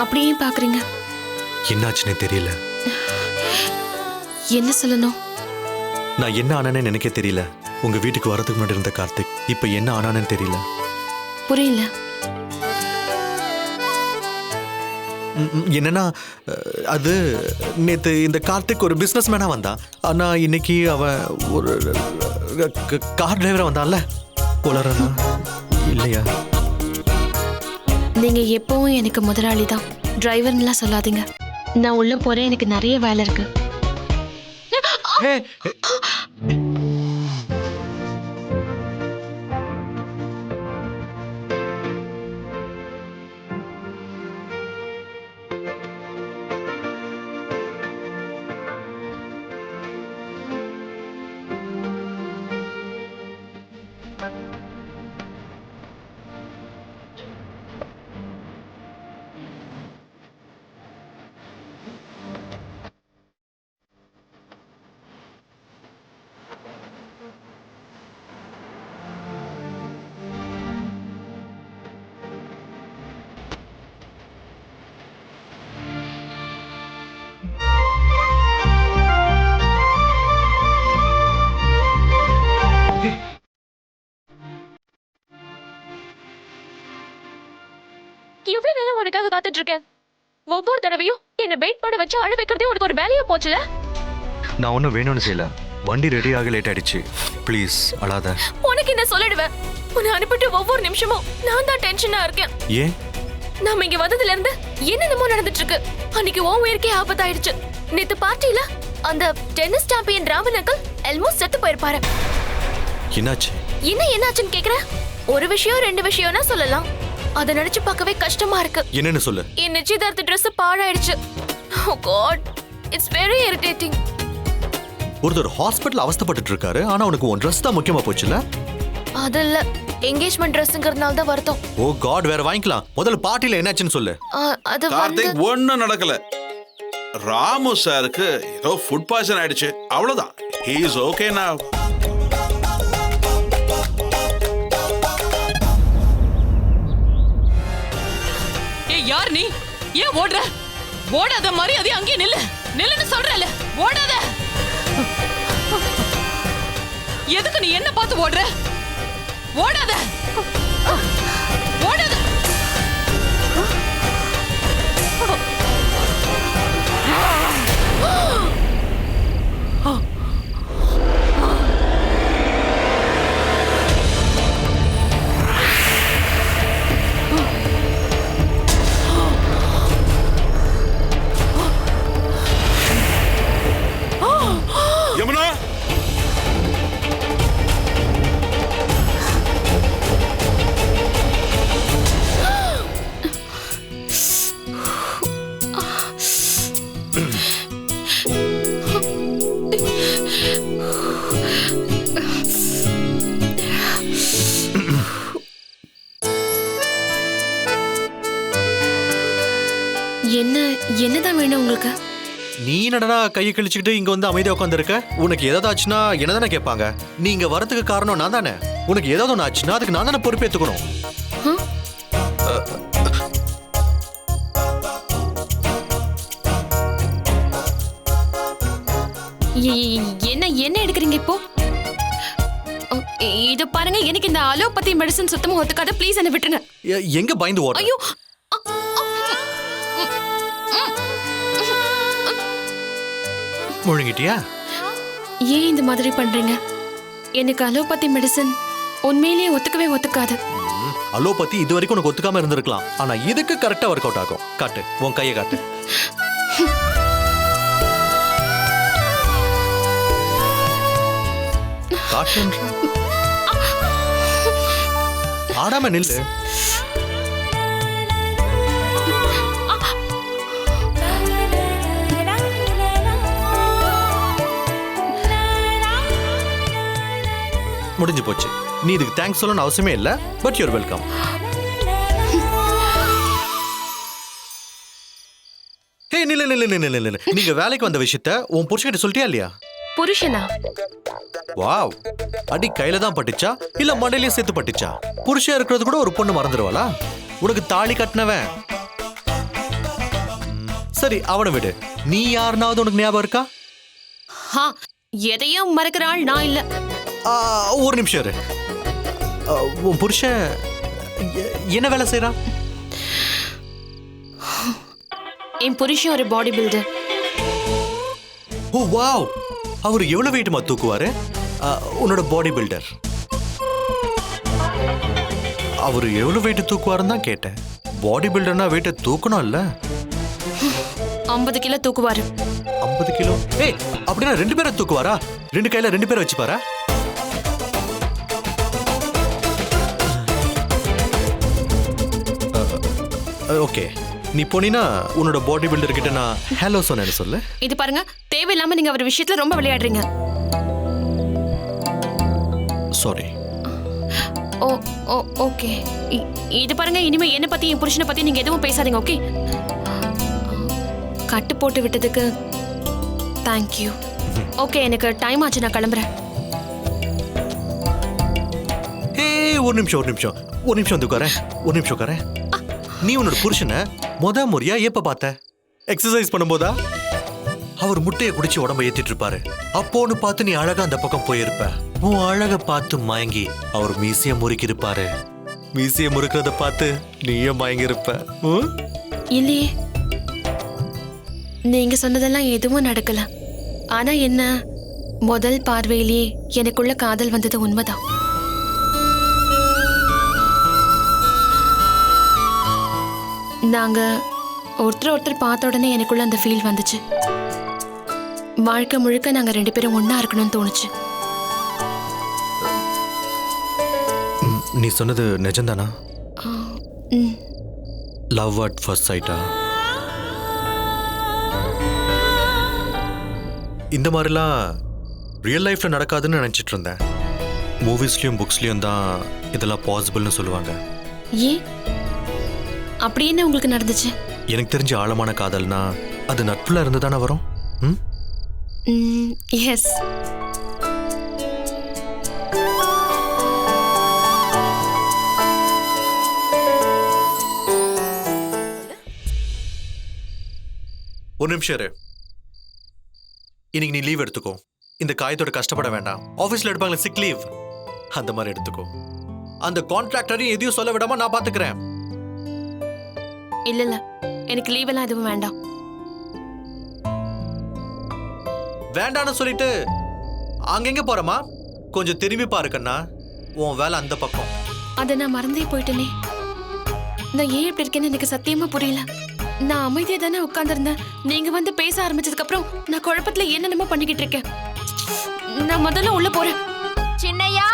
அப்படியே பாக்குறீங்க? என்னாச்சுன்னே தெரியல. என்ன சொல்லணும்? நான் என்ன ஆனானே எனக்கே தெரியல. உங்க வீட்டுக்கு வரதுக்கு முன்னாடி இருந்த கார்த்திக் இப்ப என்ன ஆனானு தெரியல. புரியல. என்னன்னா அது நேத்து இந்த கார்த்திக் ஒரு பிசினஸ் மேனா வந்தான். ஆனா இன்னைக்கு அவன் ஒரு கார் டிரைவரா வந்தான்ல. போலறனா இல்லையா? நீங்க எப்பவும் எனக்கு முதலாளி தான், டிரைவர்லாம் சொல்லாதீங்க. நான் உள்ள போறேன், எனக்கு நிறைய வேலை இருக்கு. எவ்வளவு நேரம் உனக்காக காத்துட்டு இருக்கேன். ஒவ்வொரு தடவையும் என்ன வெயிட் பண்ண வச்சு அழ வைக்கிறதே உனக்கு ஒரு வேலையா போச்சுல. நான் ஒன்னும் வேணும்னு செய்யல. வண்டி ரெடி ஆக லேட் ஆயிடுச்சு. ப்ளீஸ் அழாத. உனக்கு என்ன சொல்லிடுவேன். உன்னை அனுப்பிட்டு ஒவ்வொரு நிமிஷமும் நான் தான் டென்ஷனா இருக்கேன். ஏன்? நாம இங்க வந்ததுல இருந்து என்னென்னமோ நடந்துட்டு இருக்கு. அன்னைக்கு உன் உயிருக்கே ஆபத்தாயிடுச்சு. நேத்து பார்ட்டில அந்த tennis champion Raman uncle almost செத்து போயிருப்பாரு. என்னாச்சு? என்னாச்சுன்னு கேக்குற? ஒரு விஷயம் ரெண்டு விஷயம்னா சொல்லலாம். அதை நினைச்சு பார்க்கவே கஷ்டமா இருக்கு. என்னன்னு சொல்லு. என் நிச்சயதார்த்த Dress பாழாயிடுச்சு. Oh God, it's very irritating. ஒருத்தர் ஹாஸ்பிட்டல் அவஸ்தைப்பட்டு இருக்காரு. ஆனா உனக்கு உன் ட்ரெஸ் தான் முக்கியமா போச்சுல. அது இல்ல, என்கேஜ்மெண்ட் ட்ரெஸ்ங்கிறதுனால தான் வருத்தம். ஓ காட், வேற வாங்கிக்கலாம். முதல்ல பார்ட்டில என்னாச்சுன்னு சொல்லு. அது வந்து கார்த்திக் ஒண்ணும் நடக்கல. ராமு சாருக்கு ஏதோ ஃபுட் பாய்சன் ஆயிடுச்சு, அவ்வளவுதான். He is okay now. யார் நீ? ஏன் ஓடுற? ஓடாத மாதிரி அதே அங்கேயே நில்லு. நில்லுன்னு சொல்றல. ஓடாத. எதுக்கு நீ என்ன பார்த்து ஓடுற? ஓடாத. ஓடாத. யமுனா, என்னதான் வேணும் உங்களுக்கு? நீ என்னடா கையை கிழிச்சுக்கிட்டு இங்க வந்து அமைதியா உட்காந்துருக்க? உனக்கு ஏதாவது ஆச்சுன்னா என்னதானே கேட்பாங்க. நீ இங்க வரதுக்கு காரணம் நான் தானே. உனக்கு ஏதாவது ஒன்று ஆச்சுன்னா அதுக்கு நான் தானே பொறுப்பேற்றுக்கணும். என்ன என்ன எடுக்கிறீங்க இப்போ? இத பாருங்க, எனக்கு இந்த அலோபதி மெடிசன் சுத்தமா ஒத்துக்காத. ப்ளீஸ் என்ன விட்டுருங்க. எங்க பயந்து ஓட? ஐயோ, முழுங்கிட்டியா? ஏன் இந்த மாதிரி பண்றீங்க? எனக்கு அலோபதி மெடிசன் உண்மையிலேயே ஒத்துக்கவே ஒத்துக்காது. அலோபதி இது வரைக்கும் உனக்கு ஒத்துக்காம இருந்திருக்கலாம். ஆனா இதுக்கு கரெக்டா ஒர்க் அவுட் ஆகும். காட்டு, உன் கையை காட்டு. காட்டுன்ற ஆடாம நில்லு. முடிஞ்சு போச்சு. நீ இதுக்கு தேங்க்ஸ் சொல்லணும்னு அவசியமே இல்லை. But your welcome. ஹே, நில்லு நில்லு நில்லு நில்லு. நீங்க வேலைக்கு வந்த விஷயத்த உன் புருஷன்கிட்ட சொல்லிட்டியா இல்லையா? புருஷனா? வாவ், அடி கையில தான் பட்டுச்சா இல்ல மண்டையிலயும் சேர்த்து பட்டுச்சா? புருஷன் இருக்கிறது கூட ஒரு பொண்ணு மறந்துடுவாளா? உனக்கு தாலி கட்டினவன் சரி அவனை விடு. நீ யாருனாவது உனக்கு ஞாபகம் இருக்கா? ஹா, எதையும் மறக்கிற ஆள் நான் இல்ல. ஒரு நிமிஷம் இரு. உன் புருஷன் என்ன வேலை செய்யறான்? என் புருஷன் ஒரு பாடி பில்டர். ஓ வாவ், அவர் எவ்வளவு வெயிட்டுமா தூக்குவாரு? உன்னோட பாடி பில்டர் அவர் எவ்வளவு வெயிட் தூக்குவாருன்னு தான் கேட்டேன். பாடி பில்டர்னா வெயிட்டை தூக்கணும்ல. 50 கிலோ தூக்குவாரு. 50 கிலோ? ஏய், அப்படின்னா 2 பேரை தூக்குவாரா? 2 கையில 2 பேரை வச்சுப்பாரா? ஓகே, நீ போனீனா உன்னோட பாடி பில்டர் கிட்ட நான் ஹலோ சொன்னேன்னு சொல்லு. இது பாருங்க, தேவையில்லாம நீங்க அவர் விஷயத்துல ரொம்ப விளையாடுறீங்க. சாரி. ஓ ஓ ஓகே. இது பாருங்க, இனிமே என்ன பத்தி என் புருஷனை பத்தி நீங்க எதுவும் பேசாதீங்க, ஓகே? கட்டு போட்டு விட்டதுக்கு தேங்க்யூ. ஓகே, எனக்கு டைம் ஆச்சு, நான் கிளம்புறேன். ஒரு நிமிஷம் வந்து உட்காரேன். ஒரு நிமிஷம் உட்காரேன். நீ உன்னோட புருஷனை முறையா எப்ப பார்த்த? எக்ஸசைஸ் பண்ணும்போதா? அவர் முட்டையை குடிச்சு உடம்ப ஏத்திட்டு இருப்பாரு. அப்போன்னு பார்த்து நீ அழகா அந்த பக்கம் போயிருப்ப. உன் அழக பார்த்து மயங்கி அவர் மீசைய முறுக்கி இருப்பாரு. மீசைய முறுக்கிறத பார்த்து நீயே மயங்கி இருப்ப. இல்லையே, நீங்க சொன்னதெல்லாம் எதுவும் நடக்கல. ஆனா என்ன, முதல் பார்வையிலேயே எனக்குள்ள காதல் வந்தது உண்மைதான். நாங்க ஒருத்தர் பார்த்த உடனே எனக்குள்ள அந்த ஃபீல் வந்துச்சு. வாழ்க்கை முழுக்க நாங்க 2 பேரும் ஒண்ணா இருக்கணும்னு தோணுச்சு. நீ சொன்னது நிஜம்தானா? ம். லவ் அட் ஃபர்ஸ்ட் சைட்டா? இந்த மாதிரிலாம் ரியல் லைஃப்ல நடக்காதுன்னு நினைச்சிட்டு இருந்தேன். மூவிஸ்லயும் புக்ஸ்லயும் தான் இதெல்லாம் பாசிபிள்னு சொல்லுவாங்க. ஏன் அப்படி என்ன உங்களுக்கு நடந்துச்சு? எனக்கு தெரிஞ்ச ஆழமான காதல்னா அது நட்புல இருந்து தானே வரும். எஸ். ஒரு நிமிஷம் இரு. இன்னைக்கு நீ லீவ் எடுத்துக்கோ. இந்த காயத்தோட கஷ்டப்பட வேண்டாம். ஆபீஸ்ல எடுப்பாங்களே சிக் லீவ், அந்த மாதிரி எடுத்துக்கோ. அந்த கான்ட்ராக்டரையும் எதையும் சொல்ல விடாம நான் பாத்துக்கிறேன். இல்ல எனக்கு லீவ் எல்லாம் எதுவும் வேண்டாம். வேண்டான்னு சொல்லிட்டு அங்கெங்க போறமா? கொஞ்சம் திரும்பி பாரு கண்ணா, உன் வேலை அந்த பக்கம். அத நான் மறந்தே போயிட்டேனே. நான் ஏன் இப்படி இருக்கேன்னு எனக்கு சத்தியமா புரியல. நான் அமைதியா தானே உட்கார்ந்திருந்தேன். நீங்க வந்து பேச ஆரம்பிச்சதுக்கு அப்புறம் நான் குழப்பத்துல என்னென்னமோ பண்ணிக்கிட்டு இருக்கேன். நான் முதல்ல உள்ள போறேன். சின்னையா,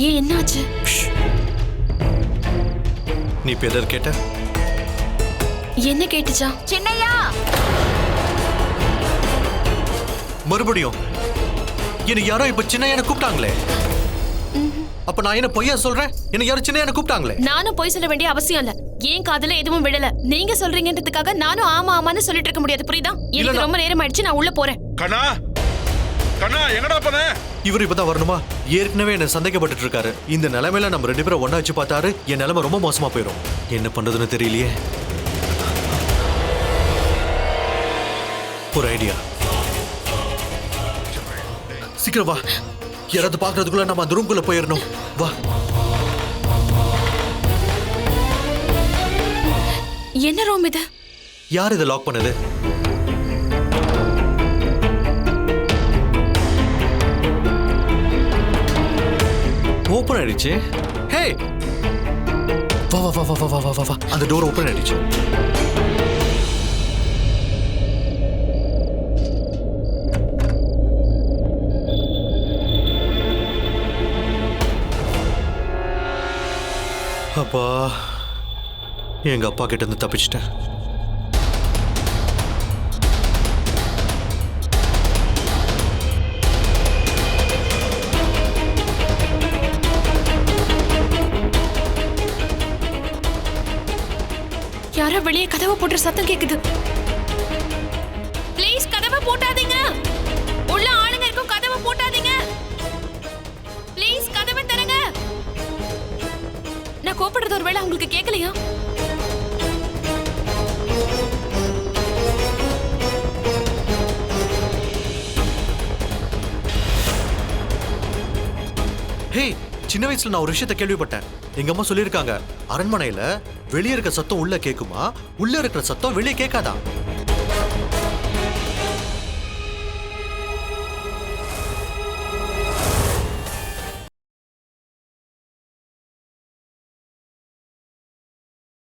ஏன் என்னாச்சு? நீ பேர் கேட்ட? என்ன கேட்டுச்சா? சின்னையா, மறுபடியும் எனக்கு யாரோ இப்ப சின்ன கூப்பிட்டாங்களே. அப்ப நான் என்ன பொய்யா சொல்றேன்? எனக்கு யாரும் சின்ன கூப்பிட்டாங்களே. நானும் போய் சொல்ல வேண்டிய அவசியம் இல்ல. ஏன் காதுல எதுவும் விடல. நீங்க சொல்றீங்கன்றதுக்காக நானும் ஆமா ஆமான்னு சொல்லிட்டு இருக்க முடியாது, புரியுதா? எனக்கு ரொம்ப நேரம் ஆயிடுச்சு, நான் உள்ள போறேன். கண்ணா, கண்ணா எங்கடா போன? இவர் இப்பதான் வரணுமா? ஏற்கனவே என்ன சந்தேகப்பட்டு இருக்காரு. இந்த நிலைமையில நம்ம 2 பேரும் ஒண்ணா வச்சு பார்த்தாரு, என் நிலைமை ரொம்ப மோசமா போயிடும். என்ன பண்றதுன்னு தெரியலையே. ஒரு ஐடியா. சீக்கிரம் வா, யாராவது பாக்குறதுக்குள்ள நம்ம அந்த ரூம்குள்ள போயிடணும். வா. என்ன ரூம் இது? யார் இதை லாக் பண்ணது? ஓபன் ஆயிடுச்சு. ஹே, வா வா வா வா வா வா வா. அந்த டோர் ஓபன் ஆயிடுச்சு. அப்பா, எங்க அப்பா கிட்ட இருந்து தப்பிச்சிட்டேன். யாரோ வெளியே கதவை போட்டு சத்தம் கேக்குது. ப்ளீஸ் கதவை போட்டாதீங்க. உள்ள ஆளுங்க இருக்கும், கதவை போட்டாதீங்க. நான் கோபப்படுறது ஒருவேளை உங்களுக்கு கேட்கலையா? ஹே, சின்ன வயசுல நான் ஒரு விஷயத்தை கேள்விப்பட்டேன். எங்க அம்மா சொல்லியிருக்காங்க, அரண்மனையில வெளியே இருக்க சத்தம் உள்ள கேக்குமா, உள்ள இருக்கிற சத்தம் வெளியே கேட்காதா.